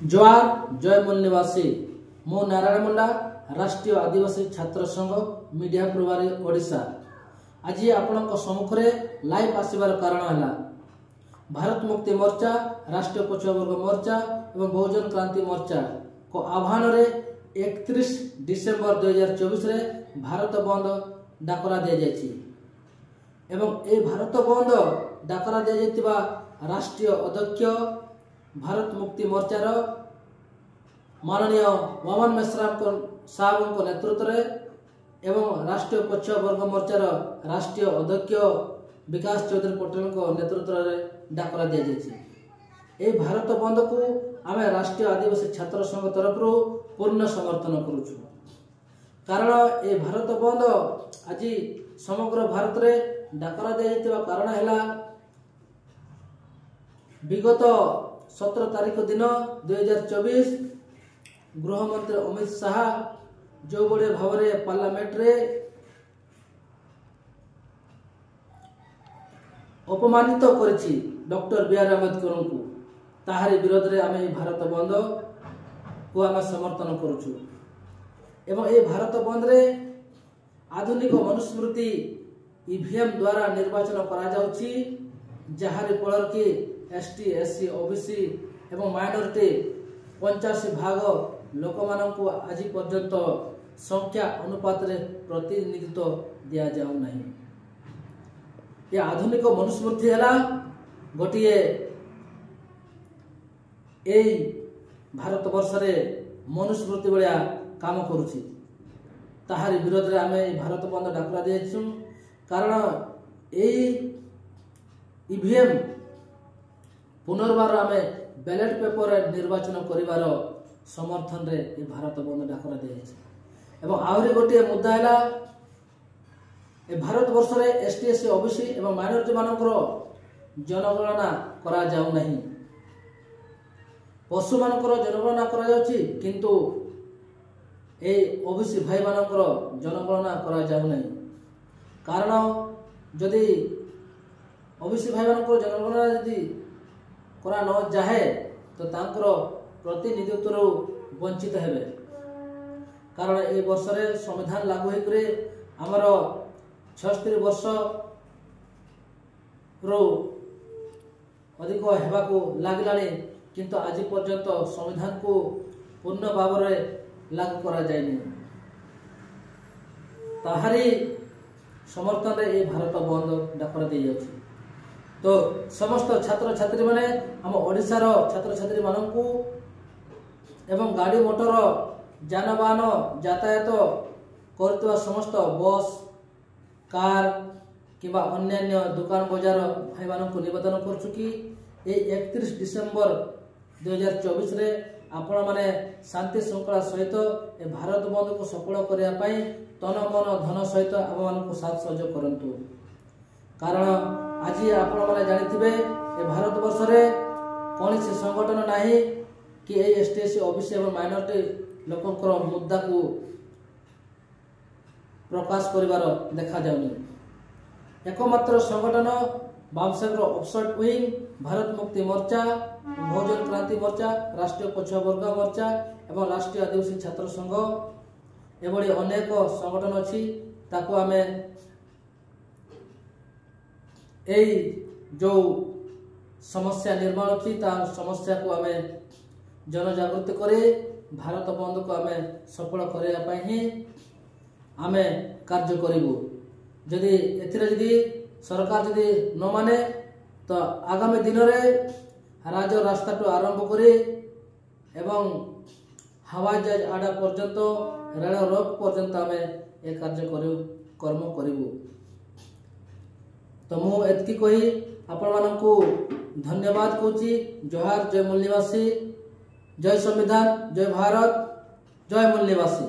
जोहार जय मूल निवासी मु नारायण मुंडा राष्ट्रीय आदिवासी छात्र संघ मीडिया प्रभारी ओडिशा आज आपण सम्मुखें लाइव आसबार कारण है भारत मुक्ति मोर्चा राष्ट्रीय पछुआवर्ग मोर्चा एवं बहुजन क्रांति मोर्चा को आह्वान रे 31 डिसेम्बर 2024 रे भारत बंद डाकरा दि जाइछि एवं ए भारत बंद डाकरा दि जाइतिबा राष्ट्रीय अध्यक्ष भारत मुक्ति मोर्चार माननीय वामन मेश्राम साहब नेतृत्व रे एवं राष्ट्रीय पछुआवर्ग मोर्चार राष्ट्रीय अध्यक्ष विकास चौधरी पटेल नेतृत्व रे डाकरा दि जाइछि। ए भारत बंद को आम राष्ट्रीय आदिवासी छात्र संघ तरफ पूर्ण समर्थन करुछु कारण ए भारत बंद आज समग्र भारत रे डाकरा दि जाइतिबा कारण हैला विगत 17 तारीख दिन 2024 गृहमंत्री अमित शाह जो बड़े भाव में पार्लियामेंट रे अपमानित करिछि डॉक्टर बी आर अम्बेडकर को ताहारी विरोध रे आमे भारत बंद को आमे समर्थन करुछु एवं ए भारत बंद रे आधुनिक मनुस्मृति ईवीएम द्वारा निर्वाचन करा जाउछि जहारी फल कि एसटी एससी ओबीसी एवं माइनॉरिटी 85 भाग लोक मानक आज पर्यंत संख्या अनुपात रे प्रतिनिधित्व दिया जाऊ नहीं। ये आधुनिक मनुस्मृति है गोटे एई भारत वर्ष रे मनुस्मृति भाया काम करुछि ताहारी विरोध रे आमे भारत बंद डाकरा दियछु कारण एई ईवीएम पुनर्बार आमे बैलेट पेपर निर्वाचन करिवार समर्थन रे ए भारत बंद डाकरा दियछि एवं आहुरी गोटे मुद्दा है ए भारत वर्ष रे एसटी एससी ओबीसी एवं माइनॉरिटी मानकर जनगणना करा जाऊ नहीं पशु मानकर जनगणना करा जाउछि किंतु ए ओबीसी भाई मानकर जनगणना करा जाऊ नहीं कारण जदि ओबीसी भाई मानकर जनगणना जदि करा न जाए तो तांकर प्रतिनिधित्व वंचित हेबे कारण ए वर्ष रे संविधान लागू होइकरे हमर 76 वर्ष रो अधिक हेबा को लागलानी किंतु आज पर्यंत संविधान को पूर्ण भाव रे लागू करा जायनि ताहारी समर्थन रे ए भारत बंद डाकरा दे जाउछि तो समस्त छात्र छात्री माने हम ओडिशार छात्र छात्री मानकू एवं गाड़ी मोटर जानवाहन यातायात करतवा समस्त बस कार किबा अन्य दुकान बाजार भाई मानकू निवेदन करछु कि ए 31 डिसेम्बर 2024 रे आपण माने शांति श्रृंखला सहित ए भारत बंद को सफल करिया पई तन मन धन सहित आप मानकू साथ सहयोग करंतु कारण आज आपण माने जानिथिबे ए भारत वर्ष रे कोनसी संगठन नाही कि ए एसटीएससी ओबीसी एवं माइनॉरिटी लोकंकर मुद्दा को प्रकाश करिवार देखा जाउनी एकमात्र संगठन बामसेकर ऑफसेट विंग भारत मुक्ति मोर्चा बहुजन क्रांति मोर्चा राष्ट्रीय पछुआवर्ग मोर्चा एवं राष्ट्रीय आदिवासी छात्र संघ एभली अनेक संगठन अछि ताको आमे एई जो समस्या निर्माण अच्छी समस्या को आमे जनजागृति करे भारत बंद को आमे सफल करने ही आमे कार्य करिबु जदि एथिरे जदि सरकार जदि न माने तो आगामी दिन रे राज रास्ता टू आरंभ करे एवं हवाई जहाज आडा पर्यंत रेल रोक पर्यंत आमे ए कार्य कर्म करिबु तो मु एतकी कही आपण मानकू धन्यवाद कहूची जोहार जय मूल निवासी जय संविधान जय भारत जय मूल निवासी।